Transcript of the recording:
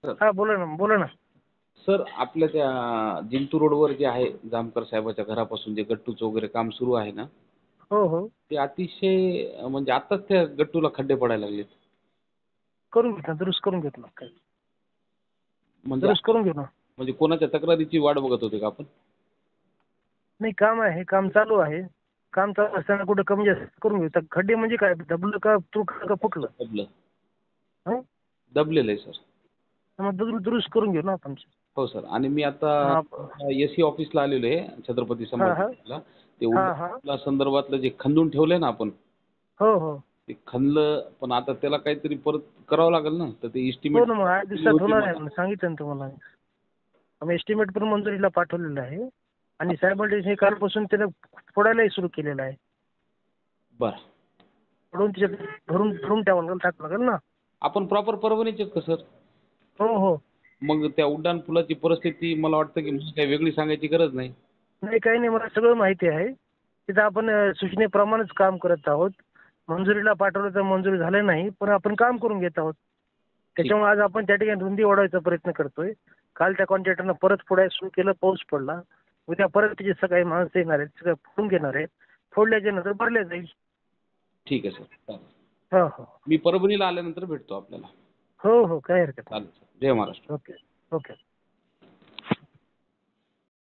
Sir हा बोला ना, बोला ना. सर आपल्या त्या जिंतूर रोडवर जे आहे जामकर साहेबाच्या घरापासून जे गट्टूचं वगैरे काम सुरू आहे ना, हो हो, ते अतिशय म्हणजे आताच त्या गट्टूला खड्डे पडायला लागलेत. करून घेत ना, दुरुस्त करून घेत ना, काय म्हणजे दुरुस्त करून घेऊ ना. म्हणजे कोणाच्या तक्रारीची वाट बघत होते का आपण? नाही, काम आहे, काम चालू आहे. काम चालू असताना कुठं कमी जास्त करून घेऊ. तर खड्डे म्हणजे काय, दबलं का तुटलं का फुटलं? दबलं हं? दबलेलं आहे सर. मग दुरुस्त करून घेऊ ना आपण. हो सर. आणि मी आता हा एसी ऑफिसला आलेलो आहे छत्रपती हा हा संभाजीनगरला. ते हा हा. उड्डाणपुला संदर्भातलं जे खंदून ठेवलंय ना आपण, हो हो ते खणलं, पण आता त्याला काहीतरी परत करावं लागेल ना, तर ते हो इस्टिमेट ना, मग 8 दिली दिवसात होती होणार आहे मला. ना, सांगितलं ना तुम्हाला. आम्ही एस्टिमेट पण मंजुरीला पाठवलेलं आहे आणि साहेबांनी हे कालपासून त्याला फोडायलाही सुरू केलेलं आहे. बरं. फोडून त्याच्यात भरून भरून टाकावं लागेल ना. आपण प्रॉपर परभणीचे आहेत का सर? हो हो. मग त्या उड्डाणपुलाची परिस्थिती मला वाटतं की मला काही वेगळी सांगायची गरज नाही. नाही, काही नाही, मला सगळं माहिती आहे. तिथं आपण सूचनेप्रमाणेच काम करत आहोत. मंजुरीला पाठवलं तर मंजुरी झालं नाही, पण आपण काम करून घेत आहोत. ठीक. त्याच्यामुळे आज आपण त्या ठिकाणी रुंदी वाढवायचा प्रयत्न करतोय. काल त्या कॉन्ट्रॅक्टरनं परत फोडायला सुरू केलं, पाऊस पडला. उद्या परत तिचे सगळे माणसं येणार आहेत, सगळं फोडून घेणार आहेत. फोडल्याच्या नंतर भरल्या जाईल. ठीक आहे सर. चालेल. हो हो मी परभणीला आल्यानंतर भेटतो आपल्याला. हो हो, काही हरकत चालेल सर. जय महाराष्ट्र. नाही. Okay okay.